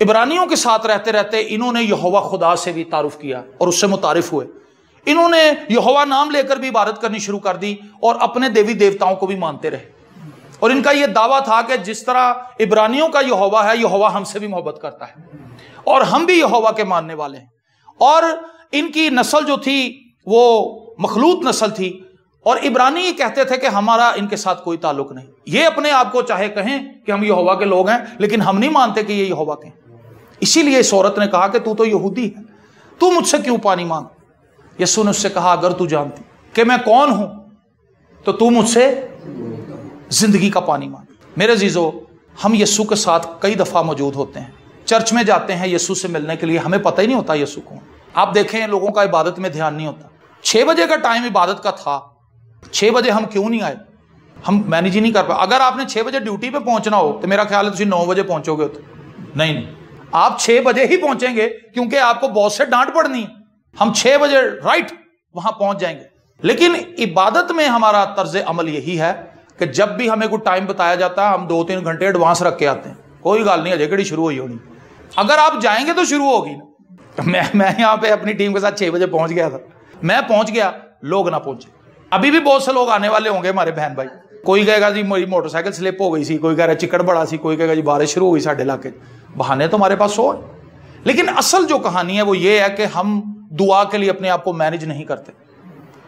عبرانیوں کے ساتھ رہتے رہتے انہوں نے یہوہ خدا سے بھی تعارف کیا اور اس سے متعارف ہوئے. انہوں نے یہوہ نام لے کر بھی عبادت کرنی شروع کر دی اور اپنے دیوی دیوتاؤں کو بھی مانتے رہے. اور ان کا یہ دعویٰ تھا کہ جس طرح عبرانیوں کا یہوہ ہے، یہوہ ہم سے بھی محبت کرتا ہے اور ہم بھی یہوہ کے ماننے والے ہیں. اور ان کی نسل جو تھی وہ مخلوط نسل تھی، اور عبرانی یہ کہتے تھے کہ ہمارا ان کے ساتھ کوئی تعلق نہیں. یہ اپنے آپ کو چاہے کہیں کہ ہم یہوہ کے لوگ ہیں، لیکن ہم نہیں مانتے کہ یہ یہوہ کے ہیں. اسی لیے اس عورت نے کہا کہ تو یہودی ہے، تو مجھ سے کیوں پانی مانگ؟ یسوع نے اس سے کہا اگر تو جانتی کہ میں کون ہوں تو مجھ سے زندگی کا پانی مانگ. میرے عزیزو، ہم یسوع کے ساتھ کئی دفعہ موجود ہوتے ہیں، چرچ میں جاتے ہیں یسوع سے ملنے کے لیے، ہمیں پتہ ہی نہیں ہوتا یسوع کون. آپ دیکھیں لوگوں کا عبادت میں دھیان نہیں ہوتا. 6 بجے کا ٹائم عبادت کا تھا، 6 بجے ہم کیوں نہیں آئے؟ ہم مینیج ہی نہیں کر پائے. اگر آپ نے 6 بجے ڈیوٹی پہ پہنچنا ہو تو میرا خیال ہے تسی 9 بجے پہنچو گے. نہیں، آپ 6 بجے ہی پہنچیں گے کیونکہ آپ کو باس سے ڈانٹ پڑنی ہے. ہم 6 بجے رائٹ وہاں پہنچ جائیں گے. لیکن عبادت میں ہمارا طرز عمل یہی ہے کہ جب بھی ہمیں کوئی ٹائم بتایا جاتا ہے ہم 2-3 گھنٹے ایڈوانس رکھ کے آتے ہیں. کوئی گل نہیں، اجے کڑی شروع ہوئی ہونی. اگر آپ جائیں گے تو شروع ہوگی نا. میں یہاں پہ اپنی ٹیم کے ساتھ 6 بجے پہنچ گیا تھا. میں پہنچ گیا، لوگ نہ پہنچے. ابھی بھی بہت سے لوگ آنے والے ہوں گے ہمارے بہن بھائی. کوئی کہے گا جی میری موٹر سائیکل سلپ ہو گئی سی، کوئی کہہ رہا چکڑ بڑا سی، کوئی کہے گا جی بارش شروع ہو گئی ساڈے علاقے. بہانے تو ہمارے پاس ہو، لیکن اصل جو کہانی ہے وہ یہ ہے کہ ہم دعا کے لیے اپنے آپ کو مینج نہیں کرتے.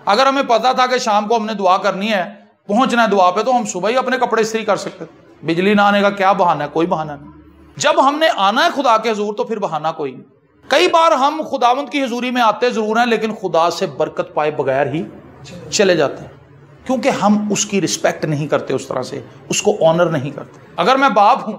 اگر ہمیں پتا تھا کہ شام کو ہم نے دعا کرنی ہے، پہنچنا ہے دعا پہ، تو ہم صبح ہی اپنے کپڑے استری کر سکتے. بجلی نہ آنے کا کیا بہانہ ہے؟ کوئی بہانہ نہیں. جب ہم نے آنا ہے خدا کے حضور تو پھر بہانہ کوئی نہیں. کئی بار ہم خداوند کی حضوری میں آتے ضرور ہیں لیکن خدا سے برکت پائے بغیر ہی چلے جاتے ہیں، کیونکہ ہم اس کی رسپیکٹ نہیں کرتے، اس طرح سے اس کو آنر نہیں کرتے. اگر میں باپ ہوں،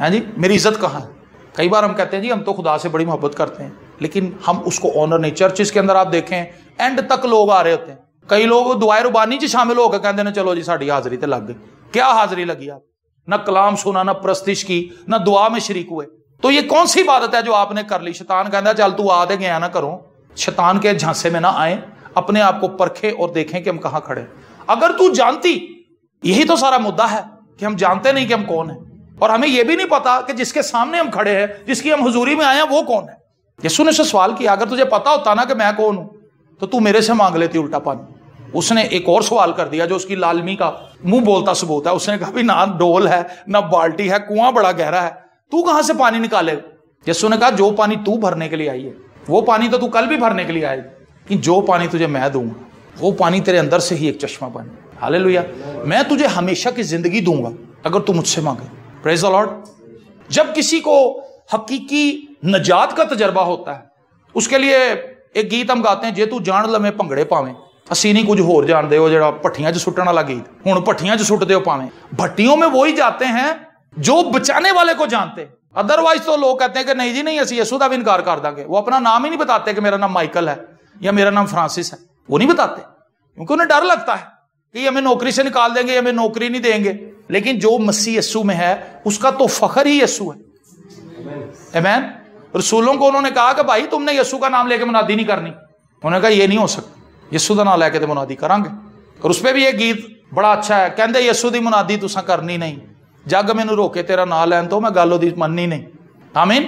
ہاں جی، میری عزت کہاں ہے؟ کئی بار ہم کہتے ہیں جی ہم تو خدا سے بڑی محبت کرتے ہیں، لیکن ہم اس کو آنر نہیں. چرچز کے اندر آپ دیکھیں اینڈ تک لوگ آ رہے ہوتے ہیں. کئی لوگ دعائے ربانی چ شامل ہو کے کہتے ہیں چلو جی ساڈی حاضری تے لگ گئی. کیا حاضری لگی؟ آپ نہ کلام سنا، نہ پرستش کی، نہ دعا میں شریک ہوئے. تو یہ کون سی عبادت ہے جو آپ نے کر لی؟ شیطان کہتا ہے چل تو آ دے گیا نہ کرو. شیطان کے جھانسے میں نہ آئیں، اپنے آپ کو پرکھیں اور دیکھیں کہ ہم کہاں کھڑے. اگر تو جانتی، یہی تو سارا مدعا ہے کہ ہم جانتے نہیں کہ ہم کون ہیں، اور ہمیں یہ بھی نہیں پتا کہ جس کے سامنے ہم کھڑے ہیں، جس کی ہم حضوری میں آئے ہیں، وہ کون ہے. یسوع نے سے سوال کیا اگر تجھے پتا ہوتا نا کہ میں کون ہوں تو میرے سے مانگ لیتی الٹا پانی. اس نے ایک اور سوال کر دیا جو اس کی لالمی کا منہ بولتا ثبوت ہے. اس نے کہا بھی نہ ڈول ہے نہ بالٹی ہے، کنواں بڑا گہرا ہے، تو کہاں سے پانی نکالے؟ یسوع نے کہا جو پانی تو بھرنے کے لیے آئی ہے وہ پانی تو کل بھی بھرنے کے لیے آئے گی، کہ جو پانی تجھے میں دوں گا وہ پانی تیرے اندر سے ہی ایک چشمہ بنے. ہاللیلویا. میں تجھے ہمیشہ کی زندگی دوں گا اگر تو مجھ سے مانگے. پریز دی لارڈ. جب کسی کو حقیقی نجات کا تجربہ ہوتا ہے، اس کے لیے ایک گیت ہم گاتے ہیں، جے تو جان لمے بھنگڑے پاویں اسی نہیں کچھ ہور جان دے ہو، جڑا پٹھیاں چ سٹن والا گیت. ہن پٹھیاں چ سٹ دے ہو پاویں. بھٹیوں میں وہی جاتے ہیں جو بچانے والے کو جانتے. ادروائز تو لوگ کہتے ہیں کہ نہیں جی نہیں، اسی یسوع دا بھی انکار کر دیں گے. وہ اپنا نام ہی نہیں بتاتے کہ میرا نام مائیکل ہے یا میرا نام فرانسس ہے. وہ نہیں بتاتے کیونکہ انہیں ڈر لگتا ہے کہ یہ ہمیں نوکری سے نکال دیں گے، ہمیں نوکری نہیں دیں گے. لیکن جو مسیح یسوع میں ہے اس کا تو فخر ہی یسوع ہے. آمین. رسولوں کو انہوں نے کہا کہ بھائی تم نے یسوع کا نام لے کے منادی نہیں کرنی. انہوں نے کہا یہ نہیں ہو سکتا، یسوع دا نام لے کے تے منادی کریں گے. اور اس پہ بھی ایک گیت بڑا اچھا ہے، کہندے یسوع دی منادی تساں کرنی نہیں، جگ مینوں روکے تیرا نام لین تو میں گل اودی مننی نہیں. آمین.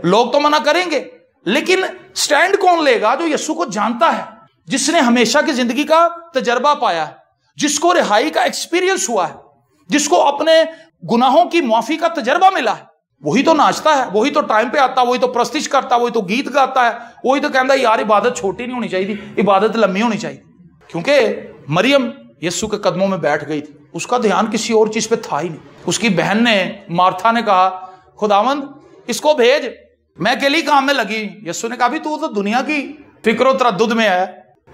لوگ تو منع کریں گے لیکن سٹینڈ کون لے گا؟ جو یسوع کو جانتا ہے، جس نے ہمیشہ کی زندگی کا تجربہ پایا ہے، جس کو رہائی کا ایکسپیرینس ہوا ہے، جس کو اپنے گناہوں کی معافی کا تجربہ ملا ہے. وہی تو ناچتا ہے، وہی تو ٹائم پہ آتا، وہی تو پرستش کرتا، وہی تو گیت گاتا ہے، وہی تو کہتا ہے یار عبادت چھوٹی نہیں ہونی چاہیے، عبادت لمبی ہونی چاہیے. کیونکہ مریم یسوع کے قدموں میں بیٹھ گئی تھی، اس کا دھیان کسی اور چیز پہ تھا ہی نہیں. اس کی بہن نے، مارتھا نے کہا خداوند اس کو بھیج، میں اکیلی کام میں لگی. یسوع نے کہا بھی تو دنیا کی فکر و تردد میں ہے،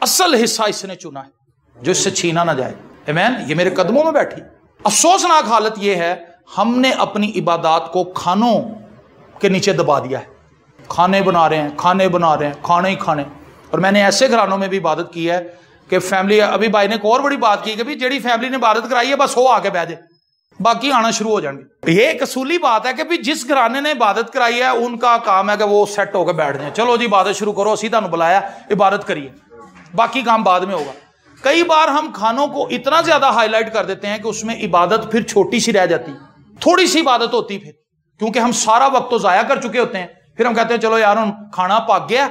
اصل حصہ اس نے چنا ہے جو اس سے چھینا نہ جائے. آمین. یہ میرے قدموں میں بیٹھی. افسوسناک حالت یہ ہے ہم نے اپنی عبادات کو کھانوں کے نیچے دبا دیا ہے. کھانے بنا رہے ہیں، کھانے بنا رہے ہیں، کھانے ہی کھانے. اور میں نے ایسے گھرانوں میں بھی عبادت کی ہے کہ فیملی، ابھی بھائی نے ایک اور بڑی بات کی کہ بھی جیڑی فیملی نے عبادت کرائی ہے بس وہ آ کے بیٹھ جائے، باقی آنا شروع ہو جائیں گے. یہ ایک اصولی بات ہے کہ بھی جس گھرانے نے عبادت کرائی ہے ان کا کام ہے کہ وہ سیٹ ہو کے بیٹھ جائیں. چلو جی عبادت شروع کرو، اسی تانوں بلایا، عبادت کریے، باقی کام بعد میں ہوگا. کئی بار ہم کھانوں کو اتنا زیادہ ہائی لائٹ کر دیتے ہیں کہ اس میں عبادت پھر چھوٹی سی رہ جاتی، تھوڑی سی عبادت ہوتی پھر. کیونکہ ہم سارا وقت تو ضائع کر چکے ہوتے ہیں. پھر ہم کہتے ہیں چلو یار ہن کھانا پک گیا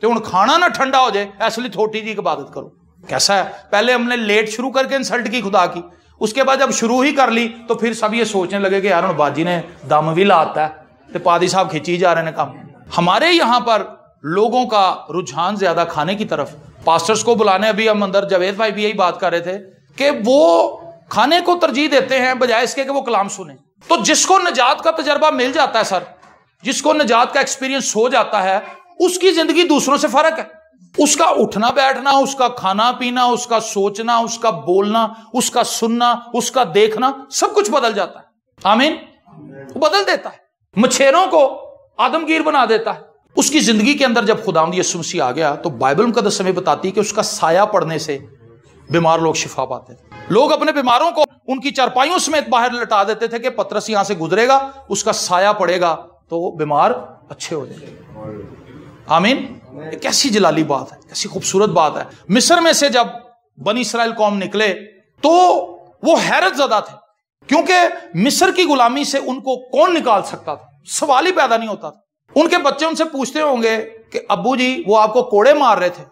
تو ہن کھانا نہ ٹھنڈا ہو جائے اس لیے تھوڑی جی عبادت کرو. کیسا ہے؟ پہلے ہم نے لیٹ شروع کر کے انسلٹ کی خدا کی, اس کے بعد جب شروع ہی کر لی تو پھر سب یہ سوچنے لگے کہ یار باجی نے دم بھی لاتا ہے تو پادی صاحب کھینچی جا رہے ہیں کام. ہمارے یہاں پر لوگوں کا رجحان زیادہ کھانے کی طرف. پاسٹرز کو بلانے, ابھی ہم اندر جاوید بھائی بھی یہی بات کر رہے تھے کہ وہ کھانے کو ترجیح دیتے ہیں بجائے اس کے کہ وہ کلام سنیں. تو جس کو نجات کا تجربہ مل جاتا ہے سر, جس کو نجات کا ایکسپیرینس ہو جاتا ہے, اس کی زندگی دوسروں سے فرق ہے. اس کا اٹھنا بیٹھنا, اس کا کھانا پینا, اس کا سوچنا, اس کا بولنا, اس کا سننا, اس کا دیکھنا, سب کچھ بدل جاتا ہے. آمین. وہ بدل دیتا ہے, مچھیروں کو آدمگیر بنا دیتا ہے. اس کی زندگی کے اندر جب خداوند یسوع مسیح آ گیا تو بائبل مقدس ہمیں بتاتی ہے کہ اس کا سایہ پڑنے سے بیمار لوگ شفا پاتے تھے. لوگ اپنے بیماروں کو ان کی چارپائیوں سمیت باہر لٹا دیتے تھے کہ پترس یہاں سے گزرے گا, اس کا سایہ پڑے گا تو بیمار اچھے ہو جائیں گے. آمین. کیسی جلالی بات ہے, کیسی خوبصورت بات ہے. مصر میں سے جب بنی اسرائیل قوم نکلے تو وہ حیرت زدہ تھے, کیونکہ مصر کی غلامی سے ان کو کون نکال سکتا تھا, سوال ہی پیدا نہیں ہوتا تھا. ان کے بچے ان سے پوچھتے ہوں گے کہ ابو جی وہ آپ کو کوڑے مار رہے تھے,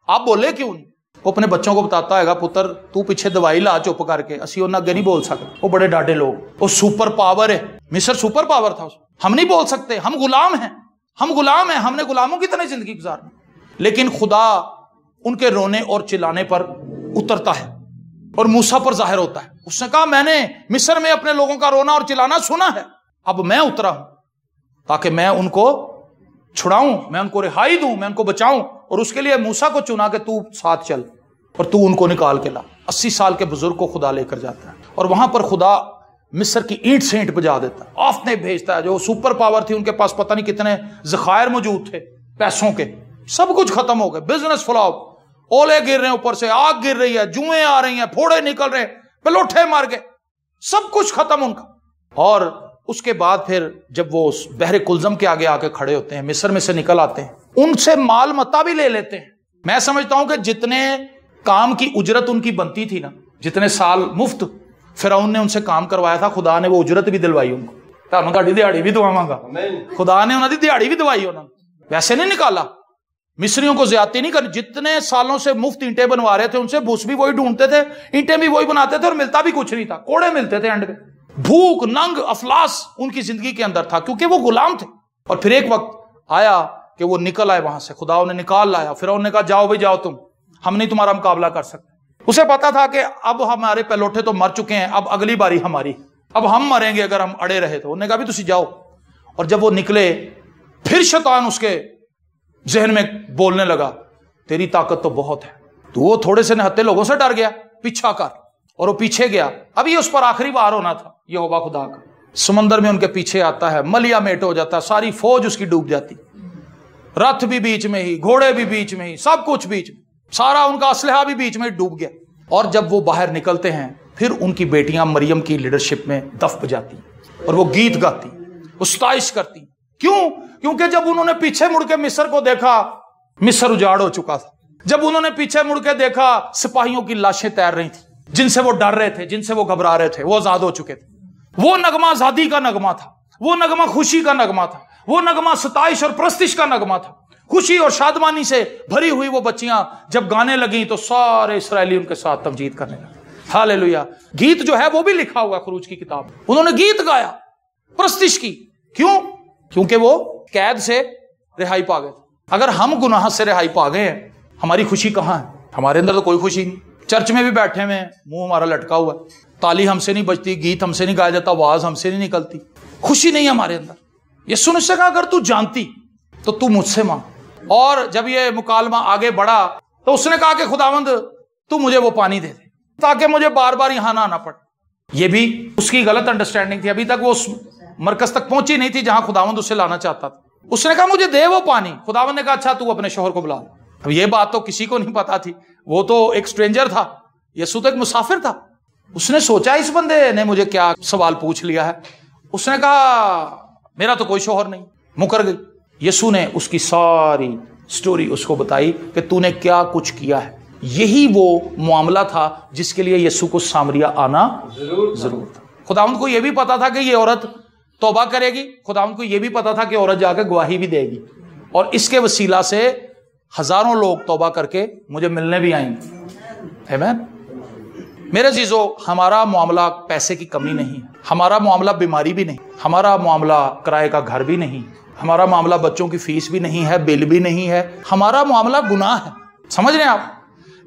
آپ بولے کیوں نہیں؟ وہ اپنے بچوں کو بتاتا ہے گا, پتر تو پیچھے دوائی لا چپ کر کے, اسی انہیں اگے نہیں بول سکتے. وہ بڑے ڈاڈے لوگ, وہ سپر پاور ہے. مصر سپر پاور تھا, ہم نہیں بول سکتے, ہم غلام ہیں, ہم غلام ہیں, ہم نے غلاموں کی طرح زندگی گزارنی. لیکن خدا ان کے رونے اور چلانے پر اترتا ہے اور موسیٰ پر ظاہر ہوتا ہے. اس نے کہا میں نے مصر میں اپنے لوگوں کا رونا اور چلانا سنا ہے, اب میں اترا ہوں تاکہ میں ان کو چھڑاؤں, میں ان کو رہائی دوں, میں ان کو بچاؤں. اور اس کے لیے موسیٰ کو چنا کہ تو ساتھ چل اور تو ان کو نکال کے لا. 80 سال کے بزرگ کو خدا لے کر جاتا ہے اور وہاں پر خدا مصر کی اینٹ سے اینٹ بجا دیتا ہے. آفتیں بھیجتا ہے, جو سپر پاور تھی ان کے پاس پتہ نہیں کتنے ذخائر موجود تھے پیسوں کے, سب کچھ ختم ہو گئے. بزنس فلاپ, اولے گر رہے ہیں اوپر سے, آگ گر رہی ہے, جوئیں آ رہی ہیں, پھوڑے نکل رہے ہیں, پلوٹھے مار گئے, سب کچھ ختم ان کا. اور اس کے بعد پھر جب وہ بحر کلزم کے آگے آ کے کھڑے ہوتے ہیں, مصر میں سے نکل آتے ہیں, ان سے مال متا بھی لے لیتے ہیں. میں سمجھتا ہوں کہ جتنے کام کی اجرت ان کی بنتی تھی نا, جتنے سال مفت فرعون نے ان سے کام کروایا تھا, خدا نے وہ اجرت بھی دلوائی ان کو. تہاڈی دیہاڑی بھی دواواں گا, خدا نے انہوں دی دیہاڑی بھی دوائی, انہوں نے ویسے نہیں نکالا. مصریوں کو زیادتی نہیں کر, جتنے سالوں سے مفت اینٹیں بنوا رہے تھے ان سے بھوس بھی وہی ڈھونڈتے تھے, اینٹیں بھی وہی بناتے تھے, اور ملتا بھی کچھ نہیں تھا, کوڑے ملتے تھے اینڈ میں. بھوک, ننگ, افلاس ان کی زندگی کے اندر تھا, کیونکہ وہ غلام تھے. اور پھر ایک وقت آیا کہ وہ نکل آئے وہاں سے, خدا انہیں نکال لایا. فرعون نے کہا جاؤ بھائی جاؤ, تم, ہم نہیں تمہارا مقابلہ کر سکتے. اسے پتا تھا کہ اب ہمارے پلوٹھے تو مر چکے ہیں, اب اگلی باری ہماری, اب ہم مریں گے اگر ہم اڑے رہے تو. انہوں نے کہا بھی تسی جاؤ. اور جب وہ نکلے پھر شیطان اس کے ذہن میں بولنے لگا تیری طاقت تو بہت ہے, تو وہ تھوڑے سے نہتے لوگوں سے ڈر گیا, پیچھا کر. اور وہ پیچھے گیا. اب یہ اس پر آخری بار ہونا تھا یہوہ خدا کا. سمندر میں ان کے پیچھے آتا ہے, ملیا میٹ ہو جاتا ہے, ساری فوج اس کی ڈوب جاتی, رتھ بھی بیچ میں ہی, گھوڑے بھی بیچ میں ہی, سب کچھ بیچ میں, سارا ان کا اسلحہ بھی بیچ میں ڈوب گیا. اور جب وہ باہر نکلتے ہیں پھر ان کی بیٹیاں مریم کی لیڈرشپ میں دف بجاتی اور وہ گیت گاتی, وہ ستائش کرتی. کیوں؟ کیونکہ جب انہوں نے پیچھے مڑ کے مصر کو دیکھا, مصر اجاڑ ہو چکا تھا. جب انہوں نے پیچھے مڑ کے دیکھا, سپاہیوں کی لاشیں تیر رہی تھیں, جن سے وہ ڈر رہے تھے, جن سے وہ گھبرا رہے تھے, وہ آزاد ہو چکے تھے. وہ نغمہ آزادی کا نغمہ تھا, وہ نغمہ خوشی کا نغمہ تھا, وہ نغمہ ستائش اور پرستش کا نغمہ تھا. خوشی اور شادمانی سے بھری ہوئی وہ بچیاں جب گانے لگیں تو سارے اسرائیلی ان کے ساتھ تمجید کرنے لگے. ہاللیلویا. گیت جو ہے وہ بھی لکھا ہوا ہے خروج کی کتاب, انہوں نے گیت گایا, پرستش کی. کیوں؟ کیونکہ وہ قید سے رہائی پا گئے. اگر ہم گناہ سے رہائی پا گئے ہیں, ہماری خوشی کہاں ہے؟ ہمارے اندر تو کوئی خوشی نہیں. چرچ میں بھی بیٹھے ہوئے ہیں, منہ ہمارا لٹکا ہوا ہے, تالی ہم سے نہیں بجتی, گیت ہم سے نہیں گایا جاتا, آواز ہم سے نہیں نکلتی, خوشی نہیں ہمارے اندر. یسوع نے اس سے کہا اگر تو جانتی تو تو مجھ سے مانگ. اور جب یہ مکالمہ آگے بڑھا تو اس نے کہا کہ خداوند تو مجھے وہ پانی دے دے تاکہ مجھے بار بار یہاں نہ آنا پڑے. یہ بھی اس کی غلط انڈرسٹینڈنگ تھی, ابھی تک وہ اس مرکز تک پہنچی نہیں تھی جہاں خداوند اسے لانا چاہتا تھا. اس نے کہا مجھے دے وہ پانی. خداوند نے کہا اچھا تو اپنے شوہر کو بلا. اب یہ بات تو کسی کو نہیں پتا تھی, وہ تو ایک اسٹرینجر تھا, یسوع تو ایک مسافر تھا. اس نے سوچا اس بندے نے مجھے کیا سوال پوچھ لیا ہے. اس نے کہا میرا تو کوئی شوہر نہیں, مکر گئی. یسوع نے اس کی ساری سٹوری اس کو بتائی کہ تو نے کیا کچھ کیا ہے. یہی وہ معاملہ تھا جس کے لیے یسوع کو سامریا آنا ضرور تھا. خداوند کو یہ بھی پتا تھا کہ یہ عورت توبہ کرے گی، خداوند کو یہ بھی پتا تھا کہ عورت جا کے گواہی بھی دے گی، اور اس کے وسیلہ سے ہزاروں لوگ توبہ کر کے مجھے ملنے بھی آئیں گے۔ آمین۔ میرے عزیزو، ہمارا معاملہ پیسے کی کمی نہیں ہے، ہمارا معاملہ بیماری بھی نہیں، ہمارا معاملہ کرائے کا گھر بھی نہیں، ہمارا معاملہ بچوں کی فیس بھی نہیں ہے، بل بھی نہیں ہے، ہمارا معاملہ گناہ ہے۔ سمجھ رہے ہیں آپ؟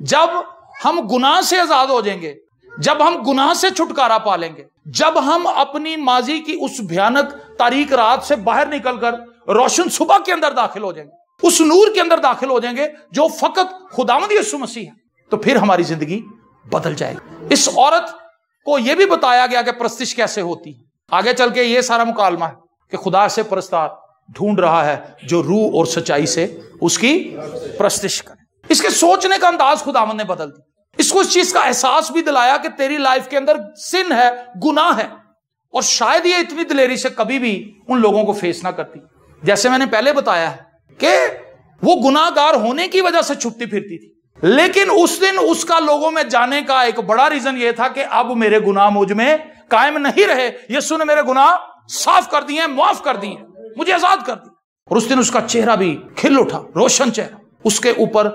جب ہم گناہ سے آزاد ہو جائیں گے، جب ہم گناہ سے چھٹکارا پا لیں گے، جب ہم اپنی ماضی کی اس بھیانک تاریک رات سے باہر نکل کر روشن صبح کے اندر داخل ہو جائیں گے، اس نور کے اندر داخل ہو جائیں گے جو فقط خداوند یسوع مسیح ہے، تو پھر ہماری زندگی بدل جائے گی۔ اس عورت کو یہ بھی بتایا گیا کہ پرستش کیسے ہوتی ہے۔ آگے چل کے یہ سارا مکالمہ ہے کہ خدا سے پرستار ڈھونڈ رہا ہے جو روح اور سچائی سے اس کی پرستش کرے۔ اس کے سوچنے کا انداز خداوند نے بدل دیا، اس کو اس چیز کا احساس بھی دلایا کہ تیری لائف کے اندر سن ہے، گناہ ہے، اور شاید یہ اتنی دلیری سے کبھی بھی ان لوگوں کو فیس نہ کرتی۔ جیسے میں نے پہلے بتایا ہے کہ وہ گناہ گار ہونے کی وجہ سے چھپتی پھرتی تھی، لیکن اس دن اس کا لوگوں میں جانے کا ایک بڑا ریزن یہ تھا کہ اب میرے گناہ مجھ میں قائم نہیں رہے، یسوع نے میرے گناہ صاف کر دیے، معاف کر دیے، مجھے آزاد کر دی۔ اور اس دن اس کا چہرہ بھی کھل اٹھا، روشن چہرہ، اس کے اوپر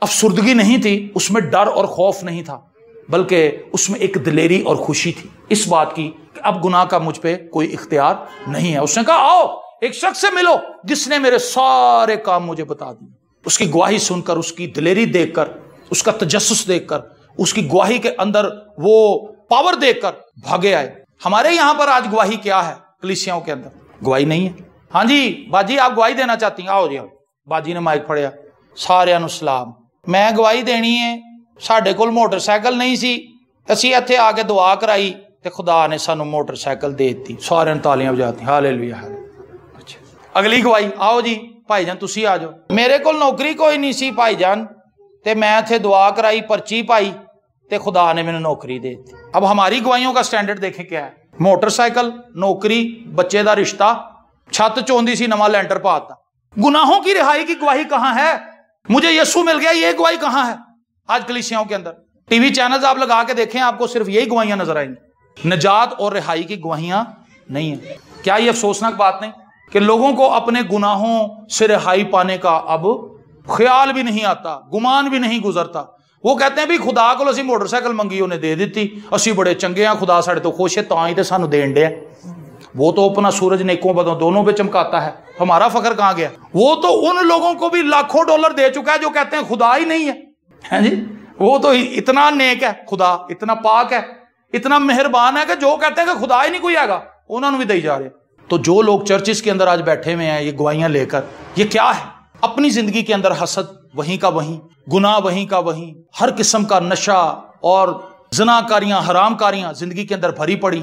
افسردگی نہیں تھی، اس میں ڈر اور خوف نہیں تھا، بلکہ اس میں ایک دلیری اور خوشی تھی اس بات کی کہ اب گناہ کا مجھ پہ کوئی اختیار نہیں ہے۔ اس نے کہا آؤ ایک شخص سے ملو جس نے میرے سارے کام مجھے بتا دیے۔ اس کی گواہی سن کر، اس کی دلیری دیکھ کر، اس کا تجسس دیکھ کر، اس کی گواہی کے اندر وہ پاور دیکھ کر بھاگے آئے۔ ہمارے یہاں پر آج گواہی کیا ہے؟ کلیسیاؤں کے اندر گواہی نہیں ہے۔ ہاں جی باجی آپ گواہی دینا چاہتی ہیں؟ آؤ جی آؤ۔ باجی نے مائک پھڑیا، سارے نو سلام، میں گواہی دینی ہے، ساڈے کول موٹر سائیکل نہیں سی، اسی ایتھے آ کے دعا کرائی تے خدا نے سانو موٹر سائیکل دے دتی، سارے تالیاں بجاتی، ہالےلویا۔ اچھا اگلی گواہی، آؤ جی بھائی جان تسی آ جاؤ، میرے کول نوکری کوئی نہیں سی بھائی جان، تے میں ایتھے دعا کرائی، پرچی پائی تے خدا نے مینوں نوکری دے دی۔ اب ہماری گواہیوں کا سٹینڈرڈ دیکھیں کیا ہے؟ موٹر سائیکل، نوکری، بچے دا رشتہ، چھت چوندی سی نواں لینٹر پاتا۔ گناہوں کی رہائی کی گواہی کہاں ہے؟ مجھے یسوع مل گیا، یہ گواہی کہاں ہے آج کلیسیاؤں کے اندر؟ ٹی وی چینلز آپ لگا کے دیکھیں، آپ کو صرف یہی گواہیاں نظر آئیں گی، نجات اور رہائی کی گواہیاں نہیں ہیں۔ کیا یہ افسوسناک بات نہیں کہ لوگوں کو اپنے گناہوں سے رہائی پانے کا اب خیال بھی نہیں آتا، گمان بھی نہیں گزرتا؟ وہ کہتے ہیں بھی خدا کو اسی موٹر سائیکل منگی انہیں دے دیتی، اسی بڑے چنگے ہیں، خدا ساڑے تو خوش ہے تاں ہی تے سانو دین ڈے۔ وہ تو اپنا سورج نیکوں بدوں دونوں پہ چمکاتا ہے، ہمارا فخر کہاں گیا؟ وہ تو ان لوگوں کو بھی لاکھوں ڈالر دے چکا ہے جو کہتے ہیں خدا ہی نہیں ہے جی، وہ تو اتنا نیک ہے خدا، اتنا پاک ہے، اتنا مہربان ہے کہ جو کہتے ہیں کہ خدا ہی نہیں کوئی آئے گا انہوں نے بھی دے جا رہے۔ تو جو لوگ چرچز کے اندر آج بیٹھے ہوئے ہیں یہ گواہیاں لے کر، یہ کیا ہے؟ اپنی زندگی کے اندر حسد وہیں کا وہیں، گناہ وہیں کا وہیں، ہر قسم کا نشہ اور زنا کاریاں، حرام کاریاں زندگی کے اندر بھری پڑی،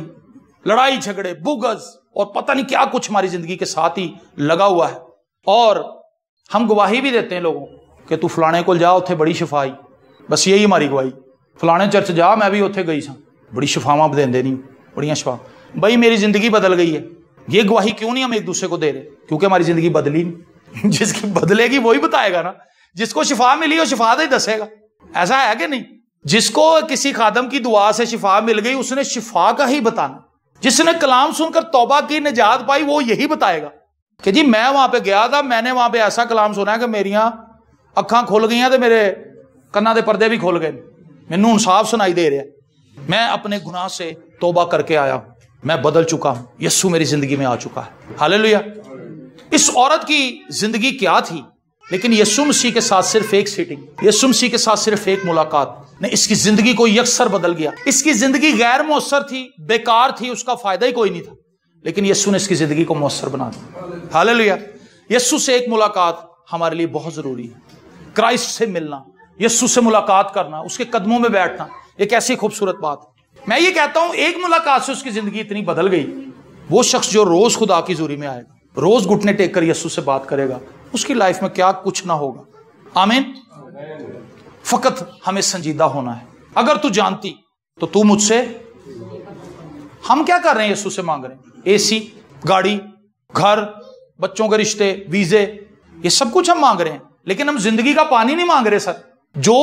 لڑائی جھگڑے، بغض اور پتہ نہیں کیا کچھ ہماری زندگی کے ساتھ ہی لگا ہوا ہے۔ اور ہم گواہی بھی دیتے ہیں لوگوں کہ تو فلانے کو جا اتھے بڑی شفائی، بس یہی ہماری گواہی، فلانے چرچ جا میں بھی اتھے گئی سا، بڑی شفاواں دیندے نہیں، بڑیاں شفا، بھائی میری زندگی بدل گئی ہے۔ یہ گواہی کیوں نہیں ہم ایک دوسرے کو دے رہے؟ کیونکہ ہماری زندگی بدلی نہیں۔ جس کی بدلے گی وہی بتائے گا نا، جس کو شفا ملی وہ شفا ہی دسے گا، ایسا ہے کہ نہیں؟ جس کو کسی خادم کی دعا سے شفا مل گئی اس نے شفا کا ہی بتانا، جس نے کلام سن کر توبہ کی، نجات پائی، وہ یہی بتائے گا کہ جی میں وہاں پہ گیا تھا، میں نے وہاں پہ ایسا کلام سنا ہے کہ میریاں اکھاں کھل گئی ہیں تو میرے کنا دے پردے بھی کھل گئے، مینوں انصاف سنائی دے رہا ہے، میں اپنے گناہ سے توبہ کر کے آیا ہوں، میں بدل چکا ہوں، یسوع میری زندگی میں آ چکا ہے۔ ہالےلویا۔ اس عورت کی زندگی کیا تھی؟ لیکن یسوع مسیح کے ساتھ صرف ایک سیٹنگ، یسوع مسیح کے ساتھ صرف ایک ملاقات نے اس کی زندگی کو یکسر بدل گیا۔ اس کی زندگی غیر مؤثر تھی، بیکار تھی، اس کا فائدہ ہی کوئی نہیں تھا، لیکن یسوع نے اس کی زندگی کو مؤثر بنا دیا۔ ہالےلویا۔ یسوع سے ایک ملاقات ہمارے لیے بہت ضروری ہے۔ کرائسٹ سے ملنا، یسوع سے ملاقات کرنا، اس کے قدموں میں بیٹھنا، ایک ایسی خوبصورت بات ہے۔ میں یہ کہتا ہوں ایک ملاقات سے اس کی زندگی اتنی بدل گئی، وہ شخص جو روز خدا کی حضوری میں آئے گا، روز گھٹنے ٹیک کر یسوع سے بات کرے گا، اس کی لائف میں کیا کچھ نہ ہوگا۔ آمین۔ فقط ہمیں سنجیدہ ہونا ہے۔ اگر تو جانتی تو تو مجھ سے، ہم کیا کر رہے ہیں؟ یسوع سے مانگ رہے ہیں اے سی، گاڑی، گھر، بچوں کے رشتے، ویزے، یہ سب کچھ ہم مانگ رہے ہیں، لیکن ہم زندگی کا پانی نہیں مانگ رہے۔ سر جو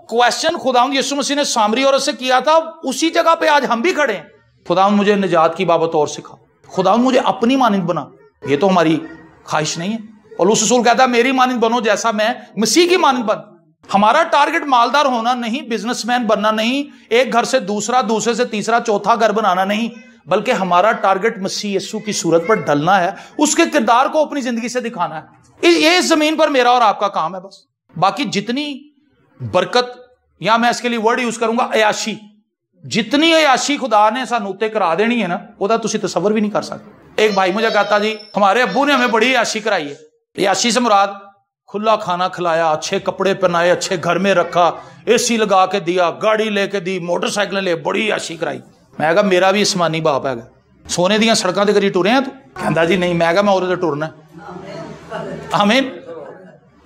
کویسچن خداوند یسوع مسیح نے سامری عورت سے کیا تھا اسی جگہ پہ آج ہم بھی کھڑے ہیں۔ خداوند مجھے نجات کی بابت اور سکھا، خدا مجھے اپنی مانند بنا، یہ تو ہماری خواہش نہیں ہے۔ پولس رسول کہتا ہے میری مانند بنو جیسا میں مسیح کی مانند بن۔ ہمارا ٹارگٹ مالدار ہونا نہیں، بزنس مین بننا نہیں، ایک گھر سے دوسرا، دوسرے سے تیسرا، چوتھا گھر بنانا نہیں، بلکہ ہمارا ٹارگٹ مسیح یسوع کی صورت پر ڈھلنا ہے، اس کے کردار کو اپنی زندگی سے دکھانا ہے۔ یہ اس زمین پر میرا اور آپ کا کام ہے بس۔ باقی جتنی برکت، یا میں اس کے لیے ورڈ یوز کروں گا عیاشی، جتنی عیاشی خدا نے سانوں تے کرا دینی ہے نا، وہ تسی تصور بھی نہیں کر سکتے۔ ایک بھائی مجھے کہتا جی ہمارے ابو نے ہمیں بڑی عیاشی کرائی ہے۔ عیاشی سے مراد کھلا کھانا کھلایا، اچھے کپڑے پہنائے، اچھے گھر میں رکھا، اے سی لگا کے دیا، گاڑی لے کے دی، موٹر سائیکل لے، بڑی عیاشی کرائی۔ میں کہا میرا بھی اسمانی باپ ہے، سونے دیاں سڑکاں تے کدی ٹرے ہیں تو؟ کہندا جی نہیں۔ میں کہا میں اور ٹرنا ہے۔ آمین،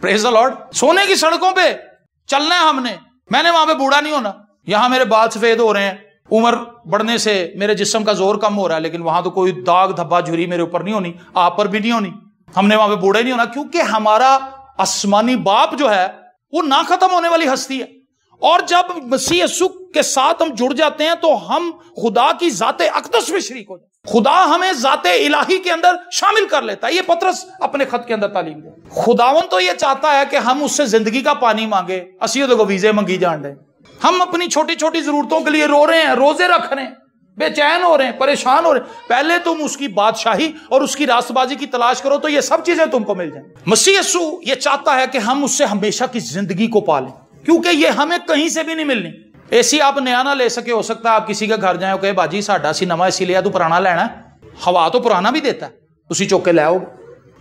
پریز دی لارڈ۔ سونے کی سڑکوں پہ چلنا ہے ہم نے۔ میں نے وہاں پہ بوڑھا نہیں ہونا۔ یہاں میرے بال سفید ہو رہے ہیں، عمر بڑھنے سے میرے جسم کا زور کم ہو رہا ہے، لیکن وہاں تو کوئی داغ دھبا جھری میرے اوپر نہیں ہونی، آپ پر بھی نہیں ہونی۔ ہم نے وہاں پہ بوڑھا ہی نہیں ہونا، کیونکہ ہمارا آسمانی باپ جو ہے وہ نہ ختم ہونے والی ہستی ہے۔ اور جب مسیح یسوع کے ساتھ ہم جڑ جاتے ہیں تو ہم خدا کی ذات اقدس میں شریک ہو جاتے ہیں۔ خدا ہمیں ذات الہی کے اندر شامل کر لیتا ہے۔ یہ پطرس اپنے خط کے اندر تعلیم دے۔ خداوند تو یہ چاہتا ہے کہ ہم اس سے زندگی کا پانی مانگے، اسی تو ویزے منگی جان رہے۔ ہم اپنی چھوٹی چھوٹی ضرورتوں کے لیے رو رہے ہیں، روزے رکھ رہے ہیں، بے چین ہو رہے ہیں، پریشان ہو رہے ہیں۔ پہلے تم اس کی بادشاہی اور اس کی راست بازی کی تلاش کرو تو یہ سب چیزیں تم کو مل جائیں۔ مسیح یسوع یہ چاہتا ہے کہ ہم اس سے ہمیشہ کی زندگی کو پالیں، کیونکہ یہ ہمیں کہیں سے بھی نہیں ملنی۔ اے سی آپ نیا نہ لے سکے، ہو سکتا ہے آپ کسی کے گھر جائیں کہ باجی ساڈا سی نواں اے سی لیا، تو پرانا لینا ہے۔ ہوا تو پرانا بھی دیتا ہے، اسی چوک کے لے آؤ،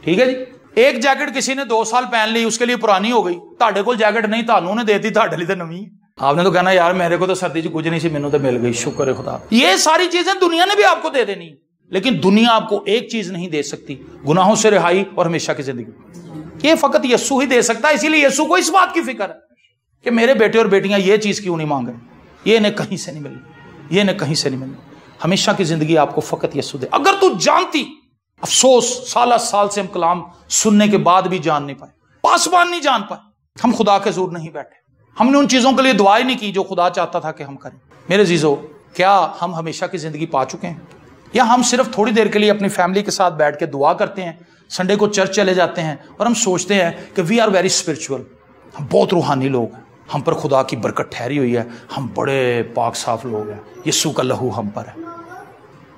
ٹھیک ہے جی۔ ایک جیکٹ کسی نے 2 سال پہن لی، اس کے لیے پرانی ہو گئی، تہاڈے کول جیکٹ نہیں، تانوں نے دیتی، تہاڈے لیے تے نویں۔ آپ نے تو کہنا یار میرے کو تو سردی کچھ نہیں سی، مینوں تو مل گئی، شکر ہے خدا۔ یہ ساری چیزیں دنیا نے بھی آپ کو دے دینی، لیکن دنیا آپ کو ایک چیز نہیں دے سکتی، گناہوں سے رہائی اور ہمیشہ کی زندگی۔ یہ فقط یسوع ہی دے سکتا ہے۔ اسی لیے یسوع کو اس بات کی فکر ہے کہ میرے بیٹے اور بیٹیاں یہ چیز کیوں نہیں مانگ رہے، یہ انہیں کہیں سے نہیں ملی، یہ انہیں کہیں سے نہیں ملی۔ ہمیشہ کی زندگی آپ کو فقط یسوع دے۔ اگر تو جانتی، افسوس سالہ سال سے ہم کلام سننے کے بعد بھی جان نہیں پائے، پاسبان نہیں جان پائے۔ ہم خدا کے حضور نہیں بیٹھے، ہم نے ان چیزوں کے لیے دعائیں نہیں کی جو خدا چاہتا تھا کہ ہم کریں۔ میرے عزیزو، کیا ہم ہمیشہ کی زندگی پا چکے ہیں، یا ہم صرف تھوڑی دیر کے لیے اپنی فیملی کے ساتھ بیٹھ کے دعا کرتے ہیں، سنڈے کو چرچ چلے جاتے ہیں اور ہم سوچتے ہیں کہ وی آر ویری اسپرچول، ہم بہت روحانی لوگ ہیں، ہم پر خدا کی برکت ٹھہری ہوئی ہے، ہم بڑے پاک صاف لوگ ہیں، یسوع کا لہو ہم پر ہے۔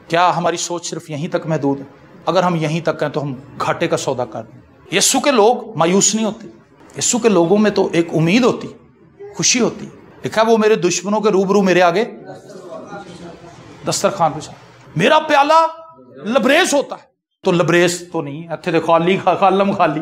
کیا ہماری سوچ صرف یہیں تک محدود ہے؟ اگر ہم یہیں تک ہیں تو ہم گھاٹے کا سودا کر رہے ہیں۔ یسوع کے لوگ مایوس نہیں ہوتے، یسوع کے لوگوں میں تو ایک امید ہوتی، خوشی ہوتی۔ لکھا وہ میرے دشمنوں کے روبرو میرے آگے دسترخوان پہ میرا پیالہ لبریز ہوتا ہے۔ تو لبریز تو نہیں، اتھے تے خالی خالم خالی،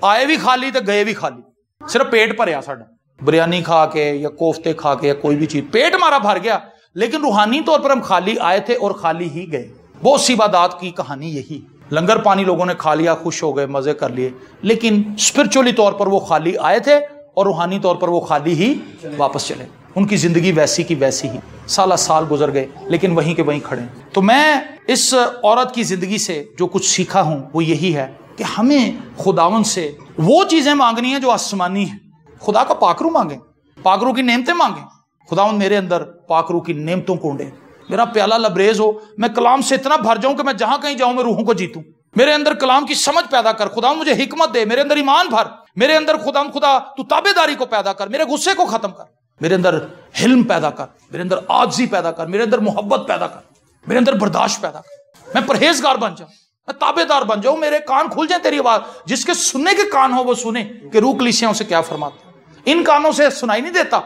آئے بھی خالی تے گئے بھی خالی، صرف پیٹ بھریا ساڈا، بریانی کھا کے یا کوفتے کھا کے یا کوئی بھی چیز، پیٹ ہمارا بھر گیا، لیکن روحانی طور پر ہم خالی آئے تھے اور خالی ہی گئے۔ بہت سی عبادات کی کہانی یہی، لنگر پانی لوگوں نے کھا لیا، خوش ہو گئے، مزے کر لیے، لیکن اسپرچولی طور پر وہ خالی آئے تھے اور روحانی طور پر وہ خالی ہی واپس چلے۔ ان کی زندگی ویسی کی ویسی ہی، سالہ سال گزر گئے لیکن وہیں کے وہیں کھڑے۔ تو میں اس عورت کی زندگی سے جو کچھ سیکھا ہوں وہ یہی ہے کہ ہمیں خداوند سے وہ چیزیں مانگنی ہیں جو آسمانی ہیں۔ خدا کا پاکرو مانگیں، پاکرو کی نعمتیں مانگیں۔ خداوند میرے اندر پاکرو کی نعمتوں کو ڈھونڈے، میرا پیالہ لبریز ہو، میں کلام سے اتنا بھر جاؤں کہ میں جہاں کہیں جاؤں میں روحوں کو جیتوں۔ میرے اندر کلام کی سمجھ پیدا کر، خدا مجھے حکمت دے، میرے اندر ایمان بھر، میرے اندر خدا تو تابع داری کو پیدا کر، میرے غصے کو ختم کر، میرے اندر حلم پیدا کر، میرے اندر عاجزی پیدا کر، میرے اندر محبت پیدا کر، میرے اندر برداشت پیدا کر، میں پرہیزگار بن جاؤں، میں تابع دار بن جاؤں، میرے کان کھل جائیں تیری آواز، جس کے سننے کے کان ہو وہ سنے کہ روح کلیسیاں سے کیا فرماتا ہے۔ ان کانوں سے سنائی نہیں دیتا،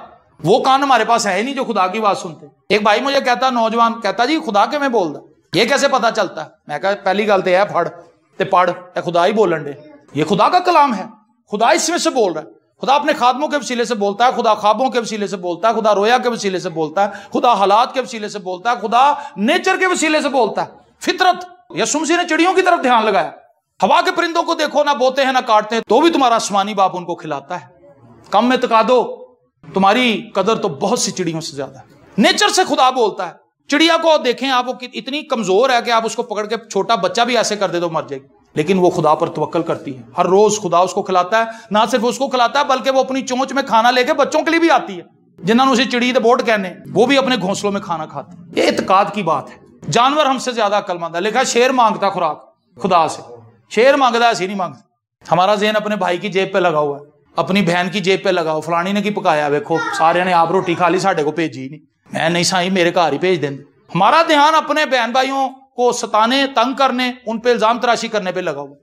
وہ کان ہمارے پاس ہے ہی نہیں جو خدا کی بات سنتے۔ ایک بھائی مجھے کہتا، نوجوان کہتا جی خدا کے میں بول دا، یہ کیسے پتا چلتا ہے؟ میں کہا پہلی گل تو ہے پڑھ تے پڑھ، اے خدا ہی بولن دے، یہ خدا کا کلام ہے، خدا اس میں سے بول رہا ہے۔ خدا اپنے خادموں کے وسیلے سے بولتا ہے، خدا خوابوں کے وسیلے سے بولتا ہے، خدا رویا کے وسیلے سے بولتا ہے، خدا حالات کے وسیلے سے بولتا ہے، خدا نیچر کے وسیلے سے بولتا ہے۔ فطرت، یسوع مسیح نے چڑیوں کی طرف دھیان لگایا، ہوا کے پرندوں کو دیکھو، نہ بوتے ہیں نہ کاٹتے ہیں، تو بھی تمہارا آسمانی باپ ان کو کھلاتا ہے۔ کم میں تکا دو، تمہاری قدر تو بہت سی چڑیوں سے زیادہ ہے۔ نیچر سے خدا بولتا ہے۔ چڑیا کو دیکھیں آپ، وہ اتنی کمزور ہے کہ آپ اس کو پکڑ کے چھوٹا بچہ بھی ایسے کر دے تو مر جائے گی، لیکن وہ خدا پر توکل کرتی ہے۔ ہر روز خدا اس کو کھلاتا ہے، نہ صرف اس کو کھلاتا ہے بلکہ وہ اپنی چونچ میں کھانا لے کے بچوں کے لیے بھی آتی ہے، جنہوں نے اسے چڑی دے بوٹ کہنے، وہ بھی اپنے گھونسلوں میں کھانا کھاتے ہیں۔ یہ اعتقاد کی بات ہے، جانور ہم سے زیادہ عقل مند ہے. لکھا شیر مانگتا خوراک خدا سے, شیر مانگتا ہے, ایسے نہیں مانگتا. ہمارا ذہن اپنے بھائی کی جیب پہ لگا ہوا ہے, اپنی بہن کی جیب پہ لگا ہوا, فلانی نے کی پکایا, ویکھو سارے نے آپ روٹی کھا لی, ساڈے کو بھیجی نہیں, میں نہیں سائی میرے گھر ہی بھیج دیں. ہمارا دھیان اپنے بہن بھائیوں کو ستانے, تنگ کرنے, ان پہ الزام تراشی کرنے پہ لگا ہوا.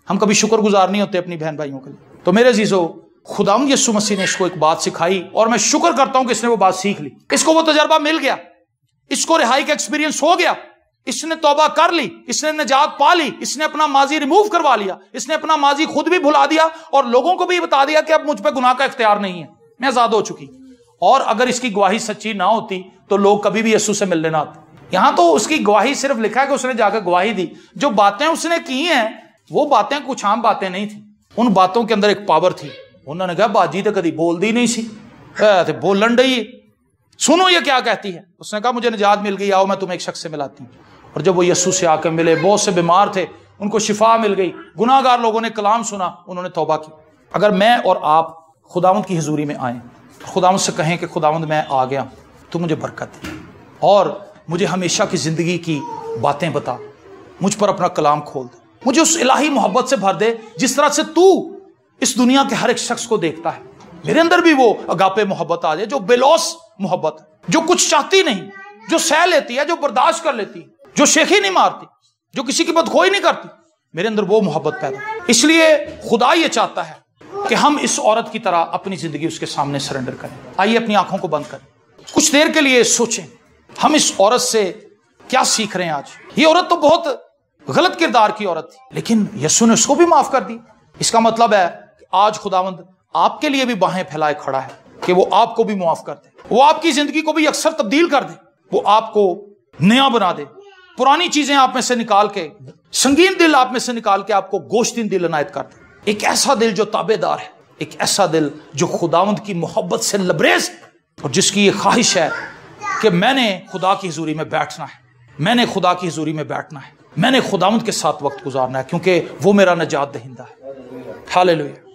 ہم کبھی شکر گزار نہیں ہوتے اپنی بہن بھائیوں کے لیے. تو میرے عزیزو, خداوند یسوع مسیح نے اس کو ایک بات سکھائی, اور میں شکر کرتا ہوں کہ اس نے وہ بات سیکھ لی. اس کو وہ تجربہ مل گیا, اس کو رہائی کا ایکسپیرینس ہو گیا, اس نے توبہ کر لی, اس نے نجات پا لی, اس نے اپنا ماضی ریموو کروا لیا, اس نے اپنا ماضی خود بھی بھلا دیا, اور لوگوں کو بھی بتا دیا کہ اب مجھ پہ گناہ کا اختیار نہیں ہے, میں آزاد ہو چکی. اور اگر اس کی گواہی سچی نہ ہوتی تو لوگ کبھی بھی یسوع سے ملنے نہ آتے. یہاں تو اس کی گواہی صرف لکھا ہے کہ اس نے جا کے گواہی دی. جو باتیں اس نے کی ہیں وہ باتیں کچھ عام باتیں نہیں تھیں, ان باتوں کے اندر ایک پاور تھی. انہوں نے کہا باجی تو کدی بول دی نہیں سی, بولن ڈئی, سنو یہ کیا کہتی ہے. اس نے کہا مجھے نجات مل گئی, آؤ میں تمہیں ایک شخص سے ملاتی ہوں. اور جب وہ یسوع سے آ کے ملے, بہت سے بیمار تھے, ان کو شفا مل گئی, گناہ گار لوگوں نے کلام سنا, انہوں نے توبہ کی. اگر میں اور آپ خداوند کی حضوری میں آئیں, خداوند سے کہیں کہ خداوند میں آ گیا, تو مجھے برکت دے, اور مجھے ہمیشہ کی زندگی کی باتیں بتا, مجھ پر اپنا کلام کھول دے, مجھے اس الہی محبت سے بھر دے جس طرح سے تو اس دنیا کے ہر ایک شخص کو دیکھتا ہے. میرے اندر بھی وہ اگاپے محبت آ جائے, جو بےلوث محبت, جو کچھ چاہتی نہیں, جو سہ لیتی ہے, جو برداشت کر لیتی, جو شیخی نہیں مارتی, جو کسی کی بدخواہی نہیں کرتی. میرے اندر وہ محبت پیدا. اس لیے خدا یہ چاہتا ہے کہ ہم اس عورت کی طرح اپنی زندگی اس کے سامنے سرنڈر کریں. آئیے اپنی آنکھوں کو بند کریں, کچھ دیر کے لیے سوچیں ہم اس عورت سے کیا سیکھ رہے ہیں آج. یہ عورت تو بہت غلط کردار کی عورت تھی, لیکن یسوع نے اس کو بھی معاف کر دی. اس کا مطلب ہے کہ آج خداوند آپ کے لیے بھی باہیں پھیلائے کھڑا ہے کہ وہ آپ کو بھی معاف کر دے, وہ آپ کی زندگی کو بھی اکثر تبدیل کر دے, وہ آپ کو نیا بنا دے, پرانی چیزیں آپ میں سے نکال کے, سنگین دل آپ میں سے نکال کے آپ کو گوشتین دل عنایت کر دے. ایک ایسا دل جو تابع دار ہے, ایک ایسا دل جو خداوند کی محبت سے لبریز ہے, اور جس کی یہ خواہش ہے کہ میں نے خدا کی حضوری میں بیٹھنا ہے, میں نے خدا کی حضوری میں بیٹھنا ہے, میں نے خداوند کے ساتھ وقت گزارنا ہے, کیونکہ وہ میرا نجات دہندہ ہے. ہاللیلویا.